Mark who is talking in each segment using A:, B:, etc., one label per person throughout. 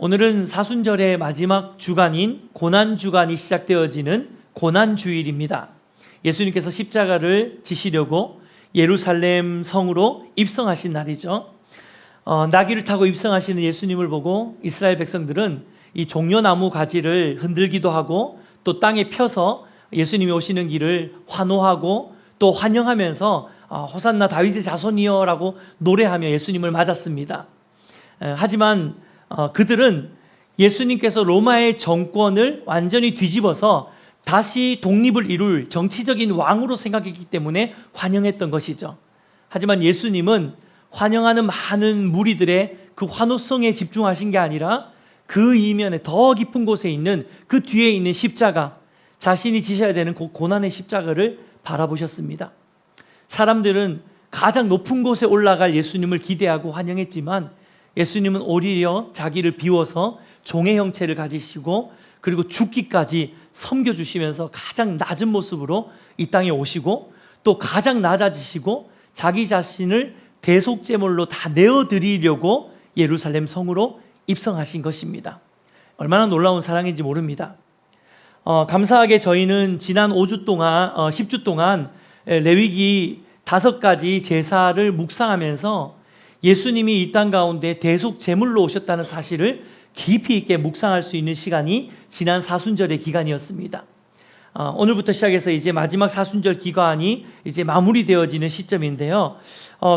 A: 오늘은 사순절의 마지막 주간인 고난주간이 시작되어지는 고난주일입니다. 예수님께서 십자가를 지시려고 예루살렘 성으로 입성하신 날이죠. 나귀를 타고 입성하시는 예수님을 보고 이스라엘 백성들은 이 종려나무 가지를 흔들기도 하고 또 땅에 펴서 예수님이 오시는 길을 환호하고 또 환영하면서 호산나 다윗의 자손이여 라고 노래하며 예수님을 맞았습니다. 하지만 그들은 예수님께서 로마의 정권을 완전히 뒤집어서 다시 독립을 이룰 정치적인 왕으로 생각했기 때문에 환영했던 것이죠. 하지만 예수님은 환영하는 많은 무리들의 그 환호성에 집중하신 게 아니라 그 이면에 더 깊은 곳에 있는 그 뒤에 있는 십자가, 자신이 지셔야 되는 그 고난의 십자가를 바라보셨습니다. 사람들은 가장 높은 곳에 올라갈 예수님을 기대하고 환영했지만 예수님은 오히려 자기를 비워서 종의 형체를 가지시고 그리고 죽기까지 섬겨주시면서 가장 낮은 모습으로 이 땅에 오시고 또 가장 낮아지시고 자기 자신을 대속제물로 다 내어드리려고 예루살렘 성으로 입성하신 것입니다. 얼마나 놀라운 사랑인지 모릅니다. 감사하게 저희는 지난 5주 동안 10주 동안 레위기 5가지 제사를 묵상하면서 예수님이 이 땅 가운데 대속 제물로 오셨다는 사실을 깊이 있게 묵상할 수 있는 시간이 지난 사순절의 기간이었습니다. 오늘부터 시작해서 이제 마지막 사순절 기간이 이제 마무리되어지는 시점인데요.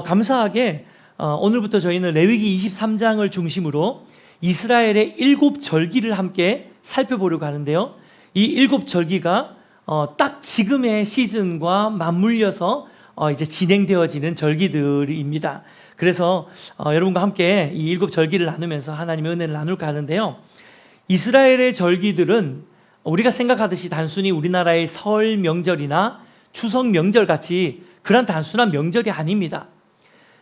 A: 감사하게 오늘부터 저희는 레위기 23장을 중심으로 이스라엘의 7절기를 함께 살펴보려고 하는데요. 이 7절기가 딱 지금의 시즌과 맞물려서 이제 진행되어지는 절기들입니다. 그래서 여러분과 함께 이 7절기를 나누면서 하나님의 은혜를 나눌까 하는데요. 이스라엘의 절기들은 우리가 생각하듯이 단순히 우리나라의 설 명절이나 추석 명절 같이 그런 단순한 명절이 아닙니다.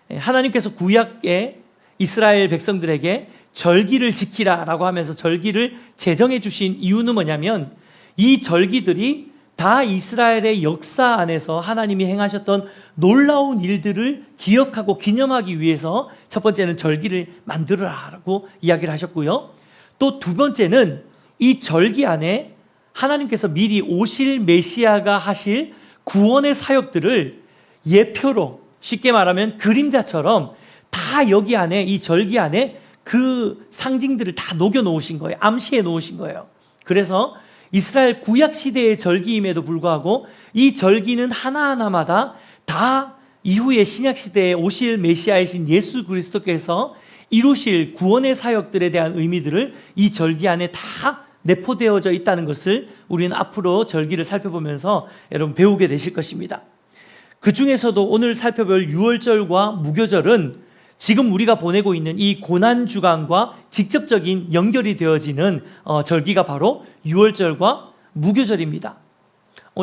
A: 하나님께서 구약에 이스라엘 백성들에게 절기를 지키라라고 하면서 절기를 제정해 주신 이유는 뭐냐면 이 절기들이 다 이스라엘의 역사 안에서 하나님이 행하셨던 놀라운 일들을 기억하고 기념하기 위해서 첫 번째는 절기를 만들어라라고 이야기를 하셨고요. 또 두 번째는 이 절기 안에 하나님께서 미리 오실 메시아가 하실 구원의 사역들을 예표로, 쉽게 말하면 그림자처럼 다 여기 안에, 이 절기 안에 그 상징들을 다 녹여 놓으신 거예요. 암시해 놓으신 거예요. 그래서 이스라엘 구약 시대의 절기임에도 불구하고 이 절기는 하나하나마다 다 이후에 신약 시대에 오실 메시아이신 예수 그리스도께서 이루실 구원의 사역들에 대한 의미들을 이 절기 안에 다 내포되어져 있다는 것을 우리는 앞으로 절기를 살펴보면서 여러분 배우게 되실 것입니다. 그 중에서도 오늘 살펴볼 유월절과 무교절은 지금 우리가 보내고 있는 이 고난주간과 직접적인 연결이 되어지는 절기가 바로 유월절과 무교절입니다.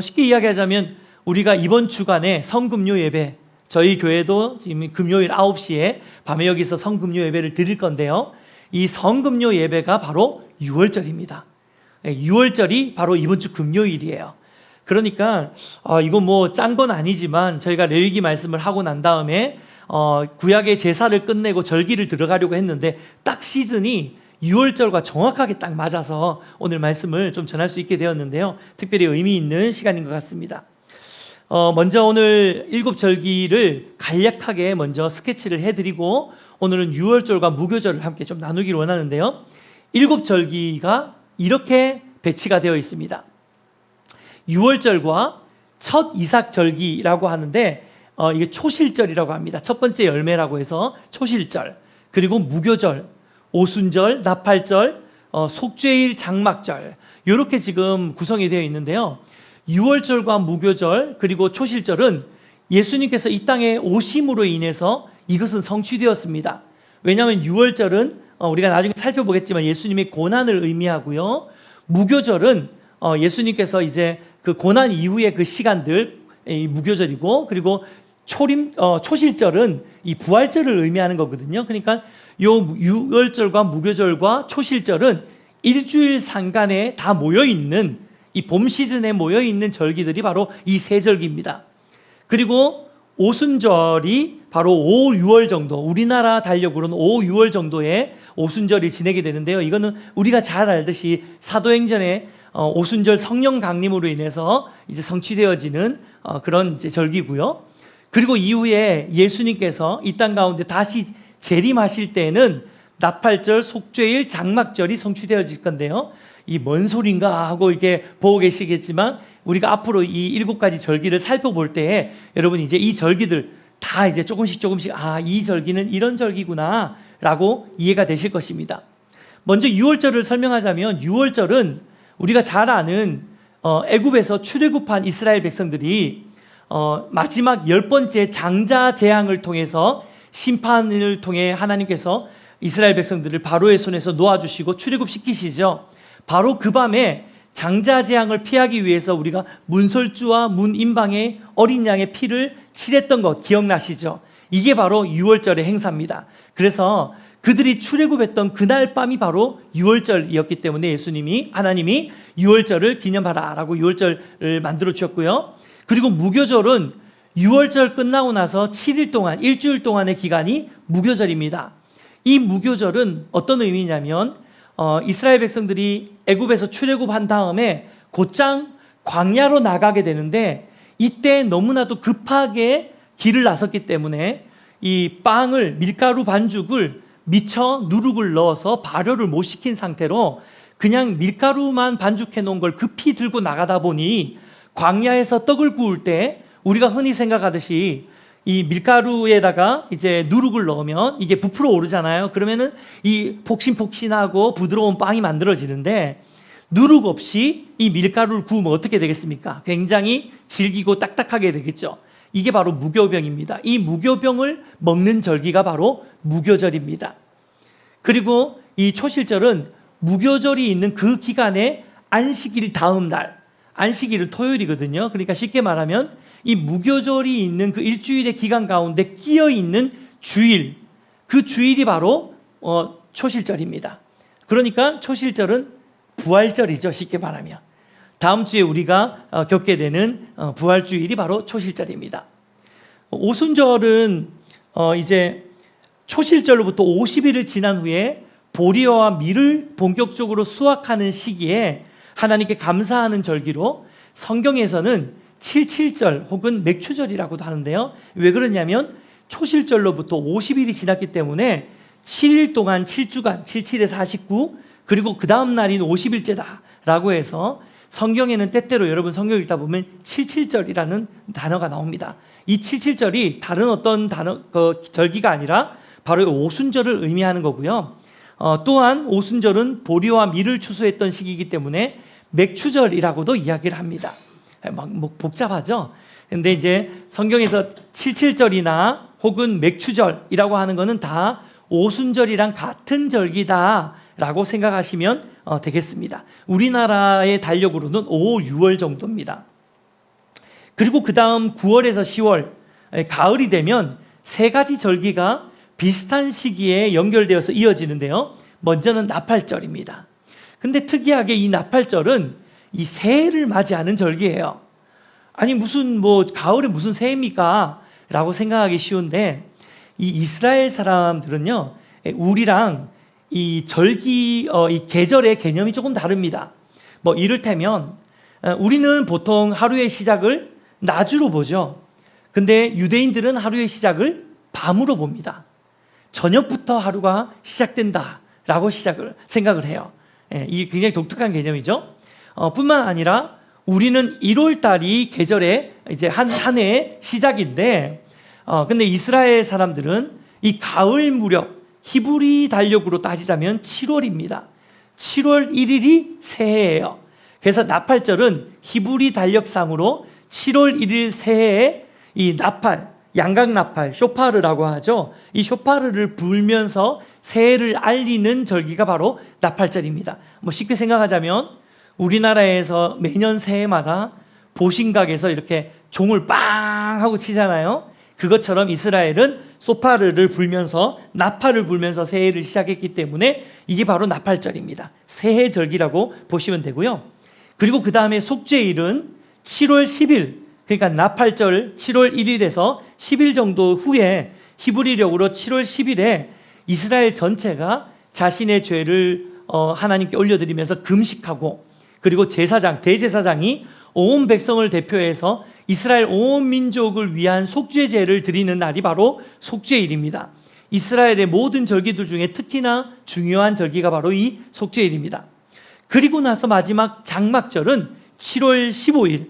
A: 쉽게 이야기하자면 우리가 이번 주간에 성금요 예배, 저희 교회도 지금 금요일 9시에 밤에 여기서 성금요 예배를 드릴 건데요. 이 성금요 예배가 바로 유월절입니다. 유월절이 바로 이번 주 금요일이에요. 그러니까 이거 뭐 짠 건 아니지만 저희가 레위기 말씀을 하고 난 다음에 구약의 제사를 끝내고 절기를 들어가려고 했는데 딱 시즌이 6월절과 정확하게 딱 맞아서 오늘 말씀을 좀 전할 수 있게 되었는데요. 특별히 의미 있는 시간인 것 같습니다. 먼저 오늘 7절기를 간략하게 먼저 스케치를 해드리고 오늘은 6월절과 무교절을 함께 좀 나누기를 원하는데요. 7절기가 이렇게 배치가 되어 있습니다. 6월절과 첫 이삭절기라고 하는데 이게 초실절이라고 합니다. 첫 번째 열매라고 해서 초실절, 그리고 무교절, 오순절, 나팔절, 속죄일, 장막절 이렇게 지금 구성이 되어 있는데요. 6월절과 무교절 그리고 초실절은 예수님께서 이 땅에 오심으로 인해서 이것은 성취되었습니다. 왜냐하면 6월절은 우리가 나중에 살펴보겠지만 예수님의 고난을 의미하고요. 무교절은 예수님께서 이제 그 고난 이후의 그 시간들 무교절이고 그리고 초실절은 이 부활절을 의미하는 거거든요. 그러니까 요 6월절과 무교절과 초실절은 일주일 상간에 다 모여있는 이 봄 시즌에 모여있는 절기들이 바로 이 세 절기입니다. 그리고 오순절이 바로 5, 6월 정도, 우리나라 달력으로는 5, 6월 정도에 오순절이 지내게 되는데요. 이거는 우리가 잘 알듯이 사도행전에 오순절 성령 강림으로 인해서 이제 성취되어지는 그런 이제 절기고요. 그리고 이후에 예수님께서 이 땅 가운데 다시 재림하실 때는 나팔절, 속죄일, 장막절이 성취되어질 건데요. 이 뭔 소린가 하고 이렇게 보고 계시겠지만 우리가 앞으로 이 7가지 절기를 살펴볼 때에 여러분 이제 이 절기들 다 이제 조금씩 이 절기는 이런 절기구나 라고 이해가 되실 것입니다. 먼저 유월절을 설명하자면 유월절은 우리가 잘 아는 애굽에서 출애굽한 이스라엘 백성들이 마지막 10번째 장자 재앙을 통해서 심판을 통해 하나님께서 이스라엘 백성들을 바로의 손에서 놓아주시고 출애굽시키시죠. 바로 그 밤에 장자 재앙을 피하기 위해서 우리가 문설주와 문임방의 어린 양의 피를 칠했던 것 기억나시죠? 이게 바로 유월절의 행사입니다. 그래서 그들이 출애굽했던 그날 밤이 바로 유월절이었기 때문에 하나님이 유월절을 기념하라라고 유월절을 만들어 주셨고요. 그리고 무교절은 유월절 끝나고 나서 7일 동안, 일주일 동안의 기간이 무교절입니다. 이 무교절은 어떤 의미냐면 이스라엘 백성들이 애굽에서 출애굽한 다음에 곧장 광야로 나가게 되는데 이때 너무나도 급하게 길을 나섰기 때문에 이 빵을 밀가루 반죽을 미처 누룩을 넣어서 발효를 못 시킨 상태로 그냥 밀가루만 반죽해 놓은 걸 급히 들고 나가다 보니 광야에서 떡을 구울 때 우리가 흔히 생각하듯이 이 밀가루에다가 이제 누룩을 넣으면 이게 부풀어 오르잖아요. 그러면은 이 폭신폭신하고 부드러운 빵이 만들어지는데 누룩 없이 이 밀가루를 구우면 어떻게 되겠습니까? 굉장히 질기고 딱딱하게 되겠죠. 이게 바로 무교병입니다. 이 무교병을 먹는 절기가 바로 무교절입니다. 그리고 이 초실절은 무교절이 있는 그 기간에 안식일 다음 날, 안식일은 토요일이거든요. 그러니까 쉽게 말하면 이 무교절이 있는 그 일주일의 기간 가운데 끼어 있는 주일, 그 주일이 바로 초실절입니다. 그러니까 초실절은 부활절이죠. 쉽게 말하면 다음 주에 우리가 겪게 되는 부활주일이 바로 초실절입니다. 오순절은 이제 초실절로부터 50일을 지난 후에 보리와 밀을 본격적으로 수확하는 시기에 하나님께 감사하는 절기로 성경에서는 77절 혹은 맥추절이라고도 하는데요. 왜 그러냐면 초실절로부터 50일이 지났기 때문에 7일 동안 7주간 77에 49 그리고 그 다음 날인 50일째다라고 해서 성경에는 때때로 여러분 성경 읽다 보면 77절이라는 단어가 나옵니다. 이 77절이 다른 어떤 절기가 아니라 바로 오순절을 의미하는 거고요. 또한 오순절은 보리와 밀을 추수했던 시기이기 때문에 맥추절이라고도 이야기를 합니다. 뭐 복잡하죠? 근데 이제 성경에서 77절이나 혹은 맥추절이라고 하는 것은 다 오순절이랑 같은 절기다라고 생각하시면 되겠습니다. 우리나라의 달력으로는 5, 6월 정도입니다. 그리고 그 다음 9월에서 10월 가을이 되면 세 가지 절기가 비슷한 시기에 연결되어서 이어지는데요. 먼저는 나팔절입니다. 근데 특이하게 이 나팔절은 이 새해를 맞이하는 절기예요. 아니 무슨 가을에 무슨 새해입니까? 라고 생각하기 쉬운데 이 이스라엘 사람들은요 우리랑 이 절기 이 계절의 개념이 조금 다릅니다. 이를테면 우리는 보통 하루의 시작을 낮으로 보죠. 근데 유대인들은 하루의 시작을 밤으로 봅니다. 저녁부터 하루가 시작된다라고 생각을 해요. 이게 굉장히 독특한 개념이죠. 뿐만 아니라 우리는 1월 달이 계절의 이제 한 해의 시작인데, 근데 이스라엘 사람들은 이 가을 무렵 히브리 달력으로 따지자면 7월입니다. 7월 1일이 새해예요. 그래서 나팔절은 히브리 달력상으로 7월 1일 새해에 이 나팔, 양각 나팔, 쇼파르라고 하죠. 이 쇼파르를 불면서 새해를 알리는 절기가 바로 나팔절입니다. 쉽게 생각하자면 우리나라에서 매년 새해마다 보신각에서 이렇게 종을 빵 하고 치잖아요. 그것처럼 이스라엘은 소파르를 불면서 나팔을 불면서 새해를 시작했기 때문에 이게 바로 나팔절입니다. 새해 절기라고 보시면 되고요. 그리고 그 다음에 속죄일은 7월 10일, 그러니까 나팔절 7월 1일에서 10일 정도 후에 히브리력으로 7월 10일에 이스라엘 전체가 자신의 죄를 하나님께 올려드리면서 금식하고, 그리고 제사장, 대제사장이 온 백성을 대표해서 이스라엘 온 민족을 위한 속죄 제를 드리는 날이 바로 속죄일입니다. 이스라엘의 모든 절기들 중에 특히나 중요한 절기가 바로 이 속죄일입니다. 그리고 나서 마지막 장막절은 7월 15일,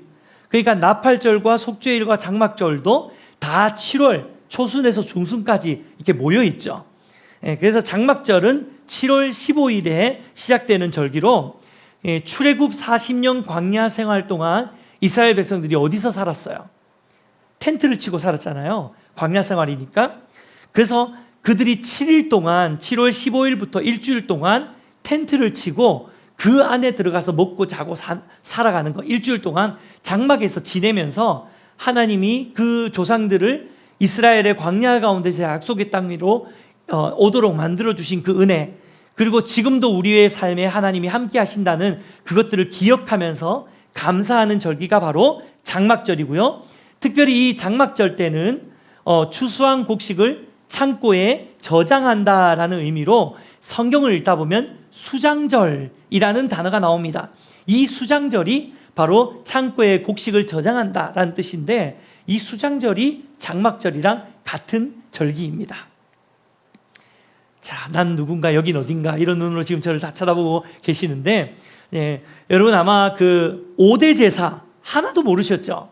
A: 그러니까 나팔절과 속죄일과 장막절도 다 7월 초순에서 중순까지 이렇게 모여 있죠. 그래서 장막절은 7월 15일에 시작되는 절기로, 출애굽 40년 광야 생활 동안 이스라엘 백성들이 어디서 살았어요? 텐트를 치고 살았잖아요. 광야 생활이니까. 그래서 그들이 7일 동안, 7월 15일부터 일주일 동안 텐트를 치고 그 안에 들어가서 먹고 자고 살아가는 거, 일주일 동안 장막에서 지내면서 하나님이 그 조상들을 이스라엘의 광야 가운데서 약속의 땅 위로 오도록 만들어주신 그 은혜, 그리고 지금도 우리의 삶에 하나님이 함께 하신다는 그것들을 기억하면서 감사하는 절기가 바로 장막절이고요. 특별히 이 장막절 때는 추수한 곡식을 창고에 저장한다라는 의미로 성경을 읽다 보면 수장절이라는 단어가 나옵니다. 이 수장절이 바로 창고에 곡식을 저장한다라는 뜻인데, 이 수장절이 장막절이랑 같은 절기입니다. 자, 난 누군가, 여긴 어딘가, 이런 눈으로 지금 저를 다 쳐다보고 계시는데, 여러분 아마 그 5대 제사 하나도 모르셨죠?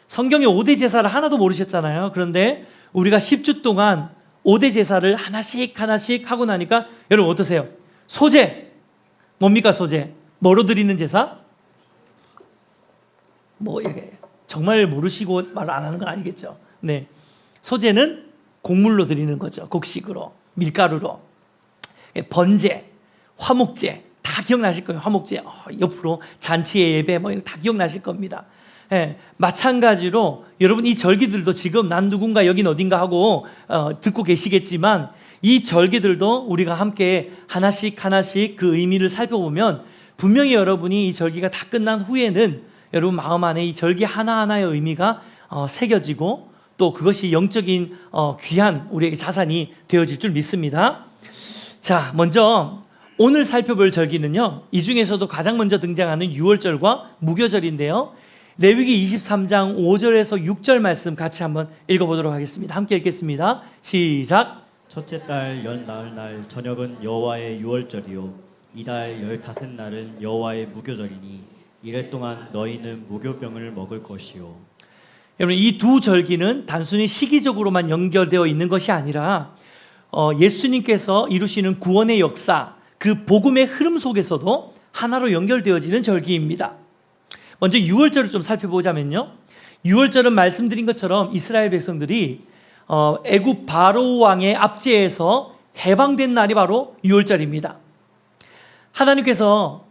A: 성경에 5대 제사를 하나도 모르셨잖아요. 그런데 우리가 10주 동안 5대 제사를 하나씩 하나씩 하고 나니까 여러분 어떠세요? 소제, 뭡니까 소제? 뭐로 드리는 제사? 이게 정말 모르시고 말 안 하는 건 아니겠죠. 네, 소제는 곡물로 드리는 거죠. 곡식으로, 밀가루로. 번제, 화목제 다 기억나실 거예요. 화목제, 옆으로 잔치의 예배 이거 다 기억나실 겁니다. 마찬가지로 여러분 이 절기들도 지금 난 누군가 여긴 어딘가 하고 듣고 계시겠지만, 이 절기들도 우리가 함께 하나씩 하나씩 그 의미를 살펴보면 분명히 여러분이 이 절기가 다 끝난 후에는 여러분 마음 안에 이 절기 하나하나의 의미가 새겨지고, 또 그것이 영적인 귀한 우리에게 자산이 되어질 줄 믿습니다. 자, 먼저 오늘 살펴볼 절기는요, 이 중에서도 가장 먼저 등장하는 유월절과 무교절인데요, 레위기 23장 5절에서 6절 말씀 같이 한번 읽어보도록 하겠습니다. 함께 읽겠습니다. 시작.
B: 첫째 달 열 나흘 날 저녁은 여호와의 유월절이요 이달 15날은 여호와의 무교절이니 이래 동안 너희는 무교병을 먹을 것이요.
A: 여러분 이 두 절기는 단순히 시기적으로만 연결되어 있는 것이 아니라 예수님께서 이루시는 구원의 역사, 그 복음의 흐름 속에서도 하나로 연결되어지는 절기입니다. 먼저 유월절을 좀 살펴보자면요, 유월절은 말씀드린 것처럼 이스라엘 백성들이 애굽 바로 왕의 압제에서 해방된 날이 바로 유월절입니다. 하나님께서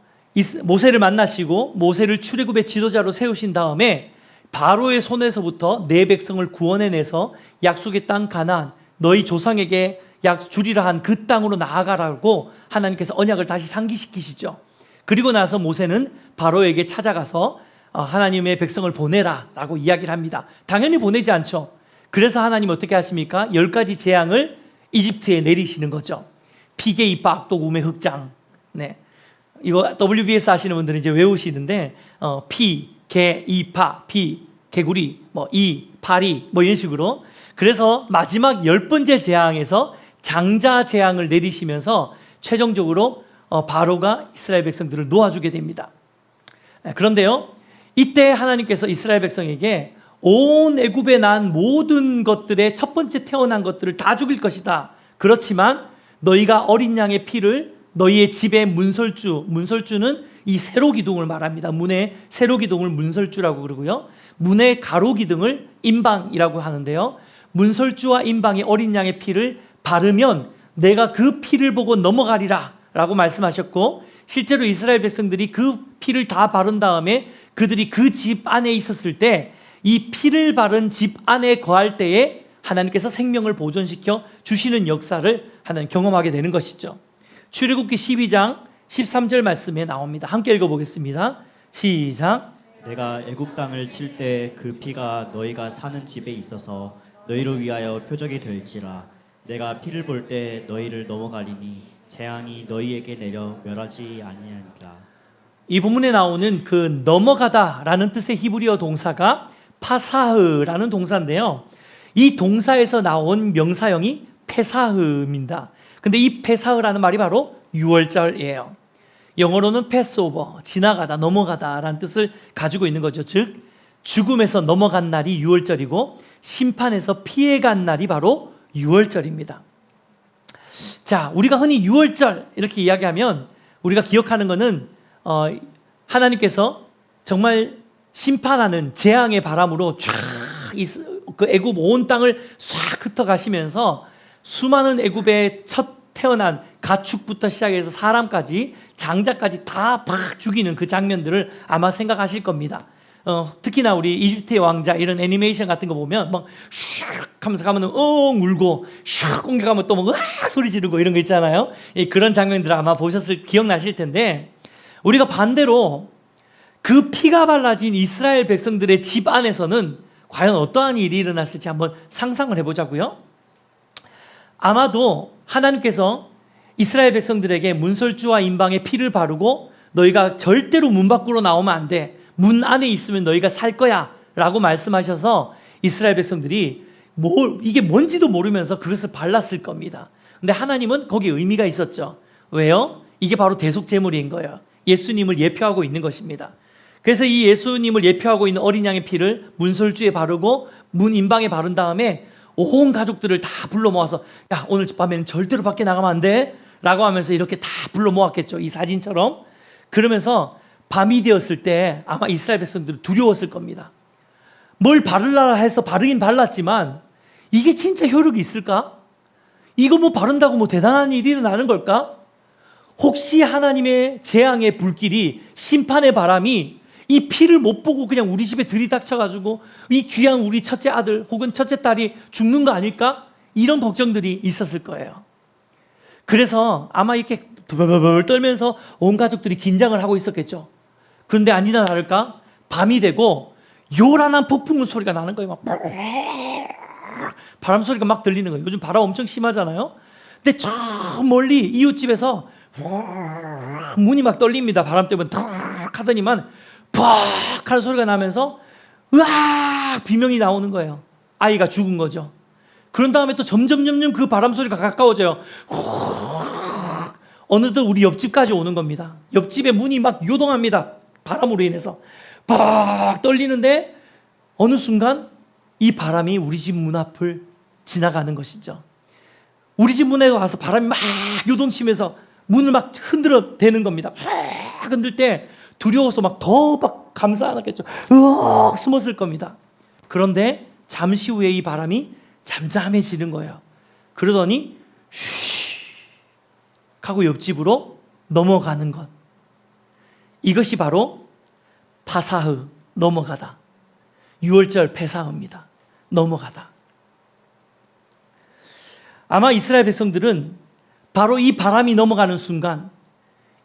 A: 모세를 만나시고 모세를 출애굽의 지도자로 세우신 다음에 바로의 손에서부터 내 백성을 구원해내서 약속의 땅 가나안, 너희 조상에게 주리라 한 그 땅으로 나아가라고 하나님께서 언약을 다시 상기시키시죠. 그리고 나서 모세는 바로에게 찾아가서 하나님의 백성을 보내라 라고 이야기를 합니다. 당연히 보내지 않죠. 그래서 하나님 어떻게 하십니까? 10가지 재앙을 이집트에 내리시는 거죠. 피게, 이빠, 악독, 우매, 흑장. 네, 이거 WBS 하시는 분들은 이제 외우시는데 피, 개, 이파, 피, 개구리, 이, 파리 이런 식으로. 그래서 마지막 10번째 재앙에서 장자 재앙을 내리시면서 최종적으로 바로가 이스라엘 백성들을 놓아주게 됩니다. 그런데요, 이때 하나님께서 이스라엘 백성에게 온 애굽에 난 모든 것들의 첫 번째 태어난 것들을 다 죽일 것이다. 그렇지만 너희가 어린 양의 피를 너희의 집의 문설주는 이 세로기둥을 말합니다. 문의 세로기둥을 문설주라고 그러고요, 문의 가로기둥을 임방이라고 하는데요, 문설주와 임방의 어린 양의 피를 바르면 내가 그 피를 보고 넘어가리라 라고 말씀하셨고, 실제로 이스라엘 백성들이 그 피를 다 바른 다음에 그들이 그 집 안에 있었을 때 이 피를 바른 집 안에 거할 때에 하나님께서 생명을 보존시켜 주시는 역사를 하나님 경험하게 되는 것이죠. 출애굽기 12장 13절 말씀에 나옵니다. 함께 읽어보겠습니다. 시작.
B: 내가 애굽 땅을 칠 때 그 피가 너희가 사는 집에 있어서 너희를 위하여 표적이 될지라. 내가 피를 볼 때 너희를 넘어가리니 재앙이 너희에게 내려 멸하지 아니하니라.
A: 이 본문에 나오는 그 넘어가다라는 뜻의 히브리어 동사가 파사흐라는 동사인데요. 이 동사에서 나온 명사형이 페사흐입니다. 근데 이 페사흐라는 말이 바로 유월절이에요. 영어로는 패스오버, 지나가다, 넘어가다라는 뜻을 가지고 있는 거죠. 즉 죽음에서 넘어간 날이 유월절이고 심판에서 피해간 날이 바로 유월절입니다. 자, 우리가 흔히 유월절 이렇게 이야기하면 우리가 기억하는 것은 하나님께서 정말 심판하는 재앙의 바람으로 쫙 그 애굽 온 땅을 싹 흩어가시면서 수많은 애굽의 첫 태어난 가축부터 시작해서 사람까지 장자까지 다 팍 죽이는 그 장면들을 아마 생각하실 겁니다. 특히나 우리 이집트의 왕자 이런 애니메이션 같은 거 보면 막 슉 하면서 가면은 울고 슉 공격하면 또 막 으악 소리 지르고 이런 거 있잖아요. 그런 장면들을 아마 기억나실 텐데, 우리가 반대로 그 피가 발라진 이스라엘 백성들의 집 안에서는 과연 어떠한 일이 일어났을지 한번 상상을 해보자고요. 아마도 하나님께서 이스라엘 백성들에게 문설주와 임방에 피를 바르고 너희가 절대로 문 밖으로 나오면 안 돼, 문 안에 있으면 너희가 살 거야 라고 말씀하셔서 이스라엘 백성들이 이게 뭔지도 모르면서 그것을 발랐을 겁니다. 근데 하나님은 거기에 의미가 있었죠. 왜요? 이게 바로 대속제물인 거예요. 예수님을 예표하고 있는 것입니다. 그래서 이 예수님을 예표하고 있는 어린 양의 피를 문설주에 바르고 문 임방에 바른 다음에 온 가족들을 다 불러 모아서 야, 오늘 밤에는 절대로 밖에 나가면 안 돼 라고 하면서 이렇게 다 불러 모았겠죠. 이 사진처럼. 그러면서 밤이 되었을 때 아마 이스라엘 백성들은 두려웠을 겁니다. 뭘 바르라 해서 바르긴 발랐지만 이게 진짜 효력이 있을까? 이거 뭐 바른다고 뭐 대단한 일이 일어나는 걸까? 혹시 하나님의 재앙의 불길이, 심판의 바람이 이 피를 못 보고 그냥 우리 집에 들이닥쳐가지고 이 귀한 우리 첫째 아들 혹은 첫째 딸이 죽는 거 아닐까? 이런 걱정들이 있었을 거예요. 그래서 아마 이렇게 벌벌 떨면서 온 가족들이 긴장을 하고 있었겠죠. 그런데 아니나 다를까 밤이 되고 요란한 폭풍우 소리가 나는 거예요. 막 바람 소리가 막 들리는 거예요. 요즘 바람 엄청 심하잖아요. 근데 저 멀리 이웃집에서 문이 막 떨립니다. 바람 때문에 탁 하더니만 팍 하는 소리가 나면서 으악 비명이 나오는 거예요. 아이가 죽은 거죠. 그런 다음에 또 점점 그 바람 소리가 가까워져요. 어느덧 우리 옆집까지 오는 겁니다. 옆집의 문이 막 요동합니다. 바람으로 인해서 팍 떨리는데 어느 순간 이 바람이 우리 집 문 앞을 지나가는 것이죠. 우리 집 문에 와서 바람이 막 요동치면서 문을 막 흔들어 대는 겁니다. 막 흔들 때 두려워서 막 더 막 감싸 안았겠죠. 으악 숨었을 겁니다. 그런데 잠시 후에 이 바람이 잠잠해지는 거예요. 그러더니 쉬 하고 옆집으로 넘어가는 것. 이것이 바로 파사흐, 넘어가다. 유월절 페사흐입니다. 넘어가다. 아마 이스라엘 백성들은 바로 이 바람이 넘어가는 순간,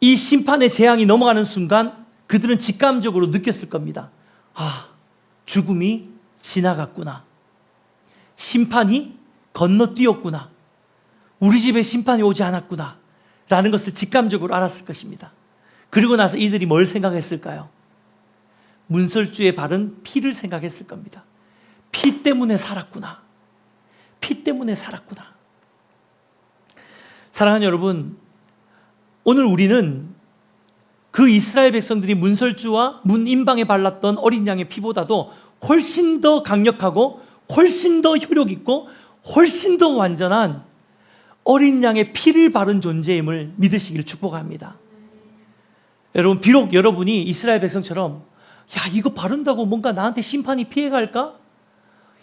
A: 이 심판의 재앙이 넘어가는 순간 그들은 직감적으로 느꼈을 겁니다. 아, 죽음이 지나갔구나. 심판이 건너뛰었구나. 우리 집에 심판이 오지 않았구나 라는 것을 직감적으로 알았을 것입니다. 그리고 나서 이들이 뭘 생각했을까요? 문설주에 바른 피를 생각했을 겁니다. 피 때문에 살았구나. 피 때문에 살았구나. 사랑하는 여러분, 오늘 우리는 그 이스라엘 백성들이 문설주와 문 임방에 발랐던 어린 양의 피보다도 훨씬 더 강력하고 훨씬 더 효력 있고 훨씬 더 완전한 어린 양의 피를 바른 존재임을 믿으시기를 축복합니다. 여러분, 비록 여러분이 이스라엘 백성처럼 야, 이거 바른다고 뭔가 나한테 심판이 피해갈까?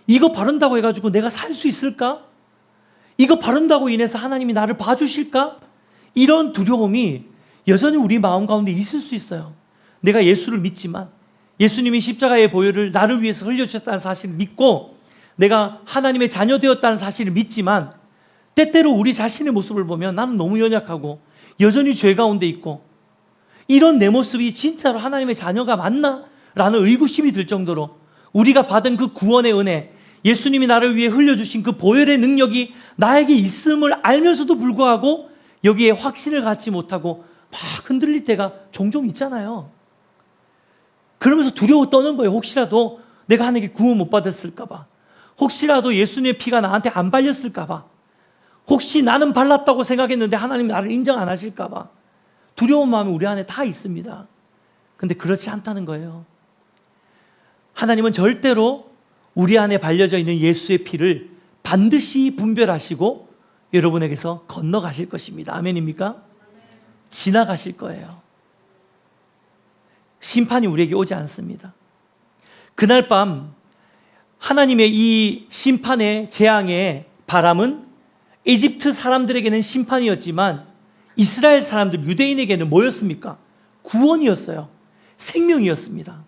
A: 이거 바른다고 해가지고 내가 살 수 있을까? 이거 바른다고 인해서 하나님이 나를 봐주실까? 이런 두려움이 여전히 우리 마음 가운데 있을 수 있어요. 내가 예수를 믿지만 예수님이 십자가의 보혈을 나를 위해서 흘려주셨다는 사실을 믿고 내가 하나님의 자녀 되었다는 사실을 믿지만 때때로 우리 자신의 모습을 보면 나는 너무 연약하고 여전히 죄 가운데 있고 이런 내 모습이 진짜로 하나님의 자녀가 맞나? 라는 의구심이 들 정도로 우리가 받은 그 구원의 은혜, 예수님이 나를 위해 흘려주신 그 보혈의 능력이 나에게 있음을 알면서도 불구하고 여기에 확신을 갖지 못하고 막 흔들릴 때가 종종 있잖아요. 그러면서 두려워 떠는 거예요. 혹시라도 내가 하나님께 구원 못 받았을까 봐. 혹시라도 예수님의 피가 나한테 안 발렸을까 봐. 혹시 나는 발랐다고 생각했는데 하나님 나를 인정 안 하실까 봐. 두려운 마음이 우리 안에 다 있습니다. 근데 그렇지 않다는 거예요. 하나님은 절대로 우리 안에 발려져 있는 예수의 피를 반드시 분별하시고 여러분에게서 건너가실 것입니다. 아멘입니까? 지나가실 거예요. 심판이 우리에게 오지 않습니다. 그날 밤 하나님의 이 심판의 재앙의 바람은 이집트 사람들에게는 심판이었지만 이스라엘 사람들, 유대인에게는 뭐였습니까? 구원이었어요. 생명이었습니다.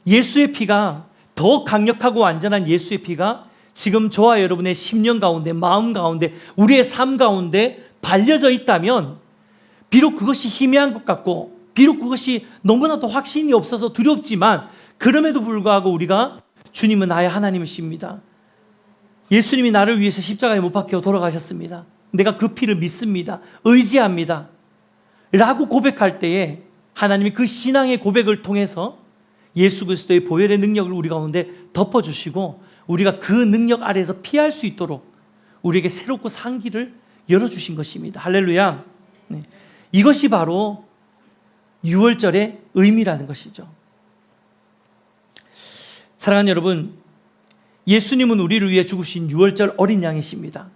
A: 예수의 피가, 더 강력하고 완전한 예수의 피가 지금 저와 여러분의 심령 가운데, 마음 가운데, 우리의 삶 가운데 발려져 있다면 비록 그것이 희미한 것 같고 비록 그것이 너무나도 확신이 없어서 두렵지만 그럼에도 불구하고 우리가 주님은 나의 하나님이십니다. 예수님이 나를 위해서 십자가에 못 박혀 돌아가셨습니다. 내가 그 피를 믿습니다. 의지합니다. 라고 고백할 때에 하나님이 그 신앙의 고백을 통해서 예수 그리스도의 보혈의 능력을 우리 가운데 덮어주시고 우리가 그 능력 아래에서 피할 수 있도록 우리에게 새롭고 산 길을 열어주신 것입니다. 할렐루야. 네. 이것이 바로 유월절의 의미라는 것이죠. 사랑하는 여러분, 예수님은 우리를 위해 죽으신 유월절 어린 양이십니다.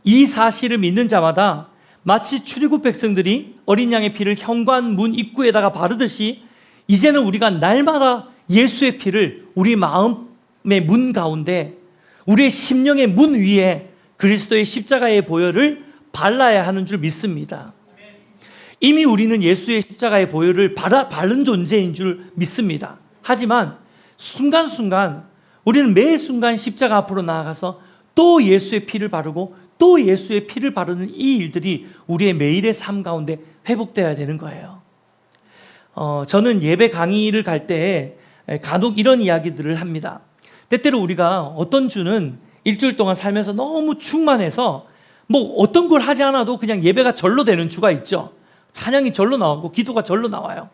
A: 이 사실을 믿는 자마다 마치 출애굽 백성들이 어린 양의 피를 현관 문 입구에다가 바르듯이 이제는 우리가 날마다 예수의 피를 우리 마음의 문 가운데, 우리의 심령의 문 위에 그리스도의 십자가의 보혈을 발라야 하는 줄 믿습니다. 이미 우리는 예수의 십자가의 보혈을 바른 존재인 줄 믿습니다. 하지만 순간순간 우리는 매 순간 십자가 앞으로 나아가서 또 예수의 피를 바르고 또 예수의 피를 바르는 이 일들이 우리의 매일의 삶 가운데 회복되어야 되는 거예요. 저는 예배 강의를 갈 때 간혹 이런 이야기들을 합니다. 때때로 우리가 어떤 주는 일주일 동안 살면서 너무 충만해서 뭐 어떤 걸 하지 않아도 그냥 예배가 절로 되는 주가 있죠. 찬양이 절로 나오고 기도가 절로 나와요.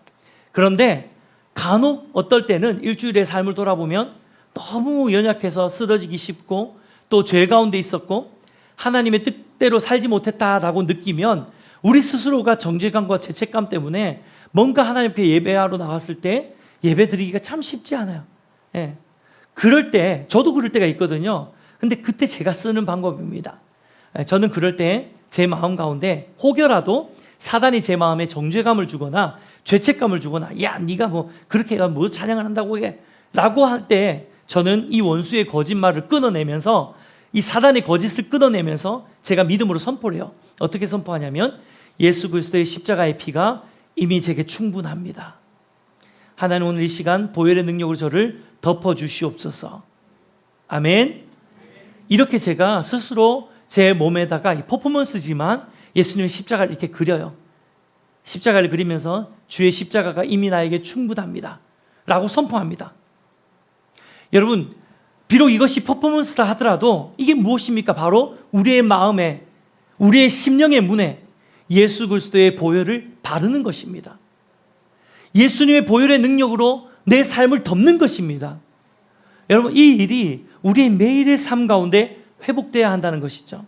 A: 그런데 간혹 어떨 때는 일주일의 삶을 돌아보면 너무 연약해서 쓰러지기 쉽고 또 죄 가운데 있었고 하나님의 뜻대로 살지 못했다라고 느끼면 우리 스스로가 정죄감과 죄책감 때문에 뭔가 하나님 앞에 예배하러 나왔을 때 예배 드리기가 참 쉽지 않아요. 예. 그럴 때, 저도 그럴 때가 있거든요. 근데 그때 제가 쓰는 방법입니다. 저는 그럴 때 제 마음 가운데 혹여라도 사단이 제 마음에 정죄감을 주거나 죄책감을 주거나 야 네가 뭐 그렇게 해가 뭐 찬양을 한다고 해 라고 할 때 저는 이 원수의 거짓말을 끊어내면서 이 사단의 거짓을 끊어내면서 제가 믿음으로 선포를 해요. 어떻게 선포하냐면 예수 그리스도의 십자가의 피가 이미 제게 충분합니다. 하나님 오늘 이 시간 보혈의 능력으로 저를 덮어주시옵소서. 아멘. 이렇게 제가 스스로 제 몸에다가 이 퍼포먼스지만 예수님의 십자가를 이렇게 그려요. 십자가를 그리면서 주의 십자가가 이미 나에게 충분합니다 라고 선포합니다. 여러분, 비록 이것이 퍼포먼스라 하더라도 이게 무엇입니까? 바로 우리의 마음에, 우리의 심령의 문에 예수 그리스도의 보혈을 바르는 것입니다. 예수님의 보혈의 능력으로 내 삶을 덮는 것입니다. 여러분, 이 일이 우리의 매일의 삶 가운데 회복되어야 한다는 것이죠.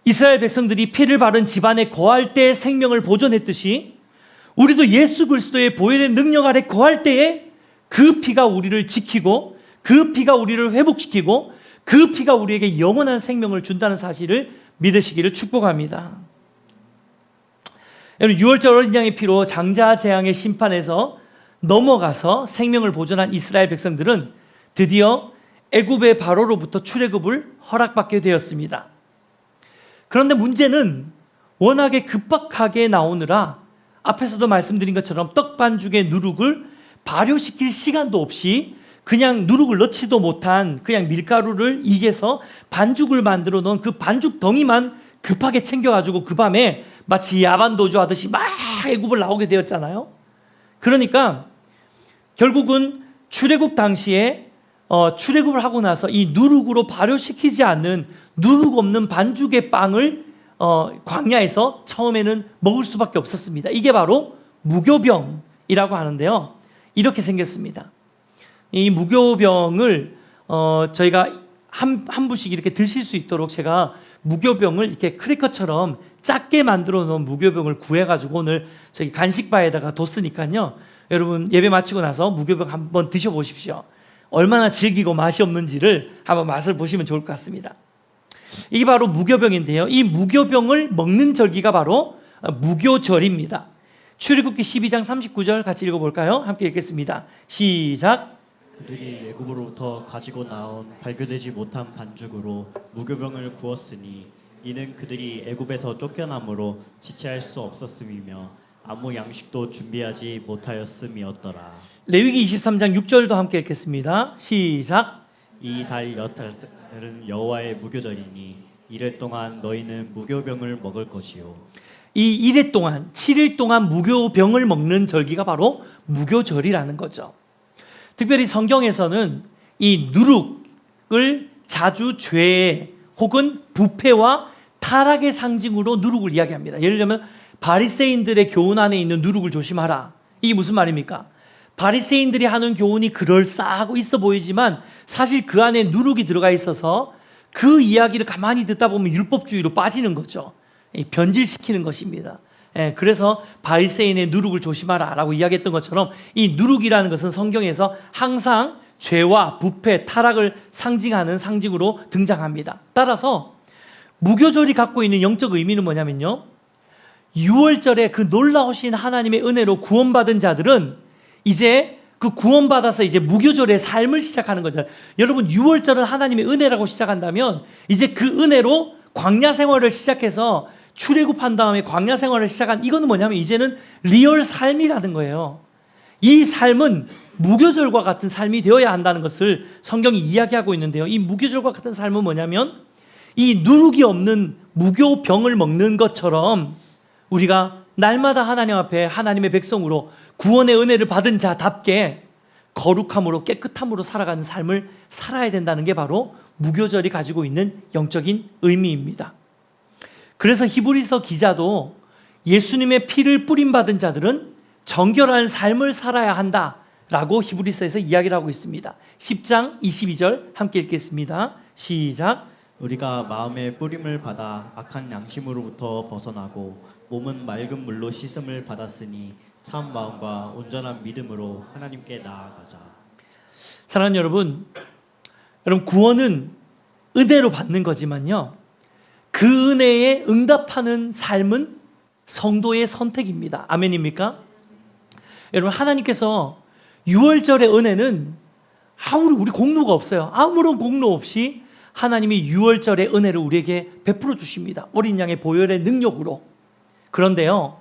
A: 이스라엘 백성들이 피를 바른 집안에 거할 때 생명을 보존했듯이 우리도 예수 그리스도의 보혈의 능력 아래 거할 때에 그 피가 우리를 지키고 그 피가 우리를 회복시키고 그 피가 우리에게 영원한 생명을 준다는 사실을 믿으시기를 축복합니다. 여러분, 유월절 어린 양의 피로 장자 재앙의 심판에서 넘어가서 생명을 보존한 이스라엘 백성들은 드디어 애굽의 바로로부터 출애굽을 허락받게 되었습니다. 그런데 문제는 워낙에 급박하게 나오느라 앞에서도 말씀드린 것처럼 떡반죽의 누룩을 발효시킬 시간도 없이 그냥 누룩을 넣지도 못한 그냥 밀가루를 이겨서 반죽을 만들어 놓은 그 반죽 덩이만 급하게 챙겨가지고 그 밤에 마치 야반도주 하듯이 막 애굽을 나오게 되었잖아요. 그러니까 결국은 출애굽 당시에 출애굽을 하고 나서 이 누룩으로 발효시키지 않는 누룩 없는 반죽의 빵을 광야에서 처음에는 먹을 수밖에 없었습니다. 이게 바로 무교병이라고 하는데요. 이렇게 생겼습니다. 이 무교병을 저희가 한 부씩 이렇게 드실 수 있도록 제가 무교병을 이렇게 크래커처럼 작게 만들어 놓은 무교병을 구해가지고 오늘 저기 간식바에다가 뒀으니까요. 여러분 예배 마치고 나서 무교병 한번 드셔보십시오. 얼마나 질기고 맛이 없는지를 한번 맛을 보시면 좋을 것 같습니다. 이게 바로 무교병인데요. 이 무교병을 먹는 절기가 바로 무교절입니다. 출애굽기 12장 39절 같이 읽어볼까요? 함께 읽겠습니다. 시작.
B: 그들이 애굽으로부터 가지고 나온 발교되지 못한 반죽으로 무교병을 구웠으니 이는 그들이 애굽에서 쫓겨남으로 지체할 수 없었음이며 아무 양식도 준비하지 못하였음이었더라.
A: 레위기 23장 6절도 함께 읽겠습니다. 시작.
B: 이 달 여탈은 여호와의 무교절이니 이래 동안 너희는 무교병을 먹을 것이요.
A: 이 이래 동안 7일 동안 무교병을 먹는 절기가 바로 무교절이라는 거죠. 특별히 성경에서는 이 누룩을 자주 죄 혹은 부패와 타락의 상징으로 누룩을 이야기합니다. 예를 들면 바리새인들의 교훈 안에 있는 누룩을 조심하라. 이게 무슨 말입니까? 바리새인들이 하는 교훈이 그럴싸하고 있어 보이지만 사실 그 안에 누룩이 들어가 있어서 그 이야기를 가만히 듣다 보면 율법주의로 빠지는 거죠. 변질시키는 것입니다. 그래서 바리새인의 누룩을 조심하라라고 이야기했던 것처럼 이 누룩이라는 것은 성경에서 항상 죄와 부패, 타락을 상징하는 상징으로 등장합니다. 따라서 무교절이 갖고 있는 영적 의미는 뭐냐면요, 6월절에 그 놀라우신 하나님의 은혜로 구원받은 자들은 이제 그 구원받아서 이제 무교절의 삶을 시작하는 거죠. 여러분 6월절은 하나님의 은혜라고 시작한다면 이제 그 은혜로 광야 생활을 시작해서 출애굽한 다음에 광야 생활을 시작한, 이거는 뭐냐면 이제는 리얼 삶이라는 거예요. 이 삶은 무교절과 같은 삶이 되어야 한다는 것을 성경이 이야기하고 있는데요. 이 무교절과 같은 삶은 뭐냐면 이 누룩이 없는 무교병을 먹는 것처럼 우리가 날마다 하나님 앞에 하나님의 백성으로 구원의 은혜를 받은 자답게 거룩함으로 깨끗함으로 살아가는 삶을 살아야 된다는 게 바로 무교절이 가지고 있는 영적인 의미입니다. 그래서 히브리서 기자도 예수님의 피를 뿌림받은 자들은 정결한 삶을 살아야 한다라고 히브리서에서 이야기를 하고 있습니다. 10장 22절 함께 읽겠습니다. 시작.
B: 우리가 마음의 뿌림을 받아 악한 양심으로부터 벗어나고 몸은 맑은 물로 씻음을 받았으니 참 마음과 온전한 믿음으로 하나님께 나아가자.
A: 사랑하는 여러분 구원은 은혜로 받는 거지만요, 그 은혜에 응답하는 삶은 성도의 선택입니다. 아멘입니까? 여러분 하나님께서 6월절의 은혜는 우리 공로가 없어요. 아무런 공로 없이 하나님이 6월절의 은혜를 우리에게 베풀어 주십니다. 어린 양의 보혈의 능력으로. 그런데요,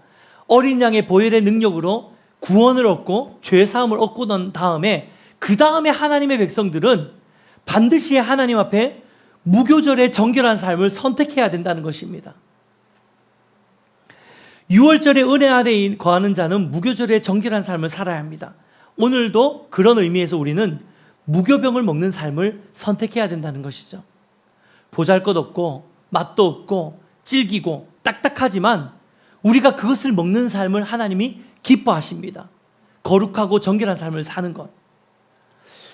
A: 어린 양의 보혈의 능력으로 구원을 얻고 죄사함을 얻고 난 다음에 그 다음에 하나님의 백성들은 반드시 하나님 앞에 무교절의 정결한 삶을 선택해야 된다는 것입니다. 6월절의 은혜 아래 거하는 자는 무교절의 정결한 삶을 살아야 합니다. 오늘도 그런 의미에서 우리는 무교병을 먹는 삶을 선택해야 된다는 것이죠. 보잘것없고 맛도 없고 질기고 딱딱하지만 우리가 그것을 먹는 삶을 하나님이 기뻐하십니다. 거룩하고 정결한 삶을 사는 것.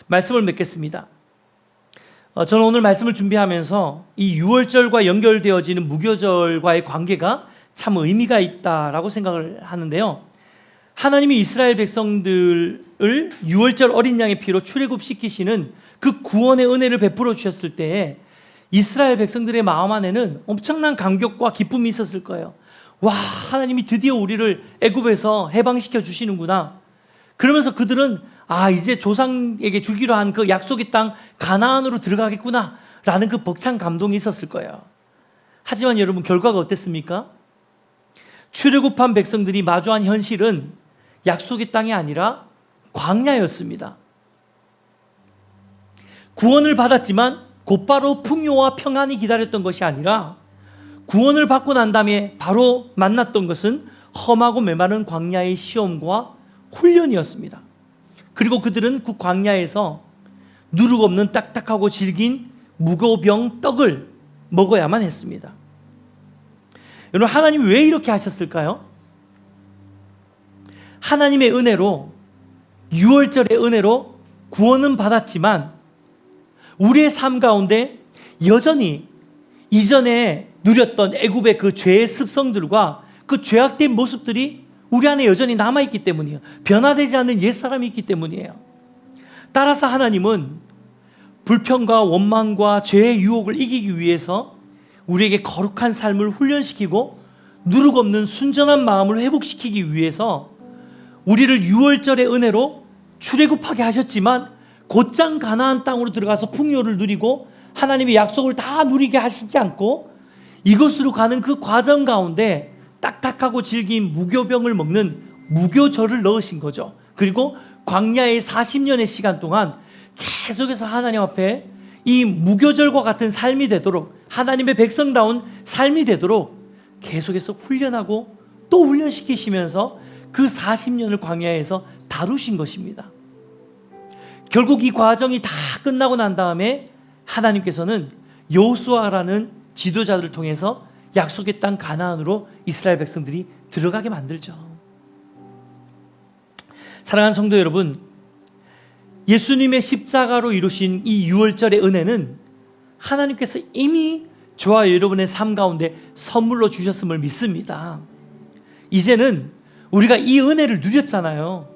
A: 말씀을 맺겠습니다. 저는 오늘 말씀을 준비하면서 이 6월절과 연결되어지는 무교절과의 관계가 참 의미가 있다라고 생각을 하는데요. 하나님이 이스라엘 백성들을 6월절 어린 양의 피로 출애굽시키시는 그 구원의 은혜를 베풀어 주셨을 때에 이스라엘 백성들의 마음 안에는 엄청난 감격과 기쁨이 있었을 거예요. 와, 하나님이 드디어 우리를 애굽에서 해방시켜 주시는구나. 그러면서 그들은 이제 조상에게 주기로 한 그 약속의 땅 가나안으로 들어가겠구나 라는 그 벅찬 감동이 있었을 거예요. 하지만 여러분 결과가 어땠습니까? 출애굽한 백성들이 마주한 현실은 약속의 땅이 아니라 광야였습니다. 구원을 받았지만 곧바로 풍요와 평안이 기다렸던 것이 아니라 구원을 받고 난 다음에 바로 만났던 것은 험하고 메마른 광야의 시험과 훈련이었습니다. 그리고 그들은 그 광야에서 누룩 없는 딱딱하고 질긴 무교병 떡을 먹어야만 했습니다. 여러분, 하나님이 왜 이렇게 하셨을까요? 하나님의 은혜로, 유월절의 은혜로 구원은 받았지만 우리의 삶 가운데 여전히 이전에 누렸던 애굽의 그 죄의 습성들과 그 죄악된 모습들이 우리 안에 여전히 남아있기 때문이에요. 변화되지 않는 옛사람이 있기 때문이에요. 따라서 하나님은 불평과 원망과 죄의 유혹을 이기기 위해서 우리에게 거룩한 삶을 훈련시키고 누룩 없는 순전한 마음을 회복시키기 위해서 우리를 유월절의 은혜로 출애굽하게 하셨지만 곧장 가나안 땅으로 들어가서 풍요를 누리고 하나님의 약속을 다 누리게 하시지 않고 이곳으로 가는 그 과정 가운데 딱딱하고 질긴 무교병을 먹는 무교절을 넣으신 거죠. 그리고 광야의 40년의 시간 동안 계속해서 하나님 앞에 이 무교절과 같은 삶이 되도록, 하나님의 백성다운 삶이 되도록 계속해서 훈련하고 또 훈련시키시면서 그 40년을 광야에서 다루신 것입니다. 결국 이 과정이 다 끝나고 난 다음에 하나님께서는 여호수아라는 지도자들을 통해서 약속의 땅 가나안으로 이스라엘 백성들이 들어가게 만들죠. 사랑하는 성도 여러분, 예수님의 십자가로 이루신 이 유월절의 은혜는 하나님께서 이미 저와 여러분의 삶 가운데 선물로 주셨음을 믿습니다. 이제는 우리가 이 은혜를 누렸잖아요.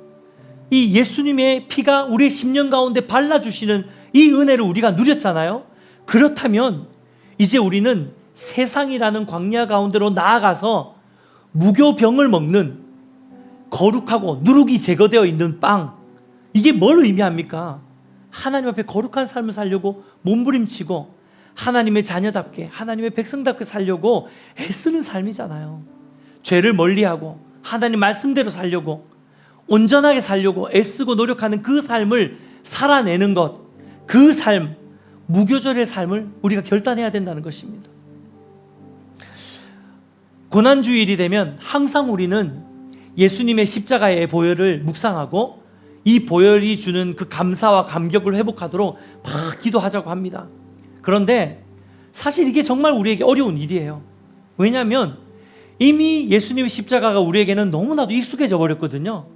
A: 이 예수님의 피가 우리의 심령 가운데 발라주시는 이 은혜를 우리가 누렸잖아요. 그렇다면 이제 우리는 세상이라는 광야 가운데로 나아가서 무교병을 먹는 거룩하고 누룩이 제거되어 있는 빵, 이게 뭘 의미합니까? 하나님 앞에 거룩한 삶을 살려고 몸부림치고 하나님의 자녀답게, 하나님의 백성답게 살려고 애쓰는 삶이잖아요. 죄를 멀리하고 하나님 말씀대로 살려고, 온전하게 살려고 애쓰고 노력하는 그 삶을 살아내는 것, 그 삶, 무교절의 삶을 우리가 결단해야 된다는 것입니다. 고난주일이 되면 항상 우리는 예수님의 십자가의 보혈을 묵상하고 이 보혈이 주는 그 감사와 감격을 회복하도록 막 기도하자고 합니다. 그런데 사실 이게 정말 우리에게 어려운 일이에요. 왜냐하면 이미 예수님의 십자가가 우리에게는 너무나도 익숙해져 버렸거든요.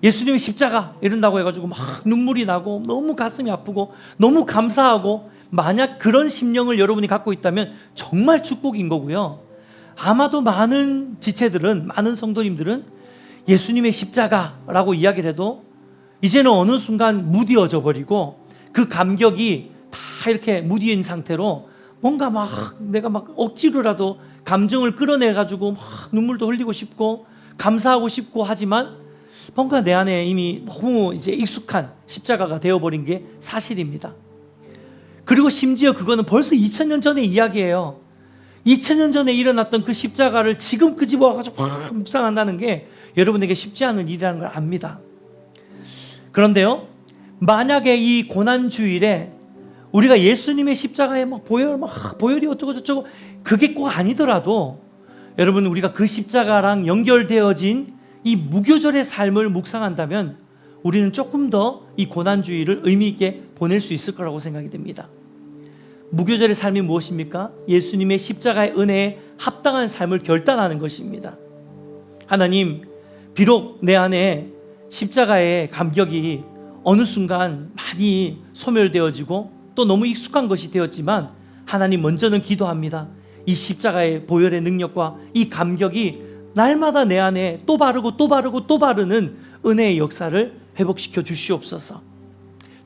A: 예수님의 십자가 이런다고 해가지고 막 눈물이 나고 너무 가슴이 아프고 너무 감사하고, 만약 그런 심령을 여러분이 갖고 있다면 정말 축복인 거고요. 아마도 많은 지체들은, 많은 성도님들은 예수님의 십자가라고 이야기를 해도 이제는 어느 순간 무디어져 버리고 그 감격이 다 이렇게 무디인 상태로 뭔가 막 내가 막 억지로라도 감정을 끌어내가지고 막 눈물도 흘리고 싶고 감사하고 싶고 하지만 뭔가 내 안에 이미 너무 이제 익숙한 십자가가 되어버린 게 사실입니다. 그리고 심지어 그거는 벌써 2000년 전의 이야기예요. 2000년 전에 일어났던 그 십자가를 지금 끄집어와가지고 막 묵상한다는 게 여러분에게 쉽지 않은 일이라는 걸 압니다. 그런데요, 만약에 이 고난주일에 우리가 예수님의 십자가에 막 보혈이 어쩌고 저쩌고 그게 꼭 아니더라도 여러분, 우리가 그 십자가랑 연결되어진 이 무교절의 삶을 묵상한다면 우리는 조금 더 이 고난주일을 의미 있게 보낼 수 있을 거라고 생각이 됩니다. 무교절의 삶이 무엇입니까? 예수님의 십자가의 은혜에 합당한 삶을 결단하는 것입니다. 하나님, 비록 내 안에 십자가의 감격이 어느 순간 많이 소멸되어지고 또 너무 익숙한 것이 되었지만 하나님, 먼저는 기도합니다. 이 십자가의 보혈의 능력과 이 감격이 날마다 내 안에 또 바르고 또 바르고 또 바르는 은혜의 역사를 회복시켜 주시옵소서.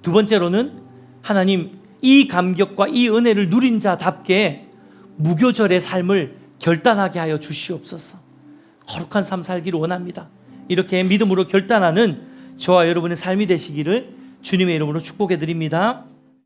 A: 두 번째로는 하나님, 이 감격과 이 은혜를 누린 자답게 무교절의 삶을 결단하게 하여 주시옵소서. 거룩한 삶 살기를 원합니다. 이렇게 믿음으로 결단하는 저와 여러분의 삶이 되시기를 주님의 이름으로 축복해 드립니다.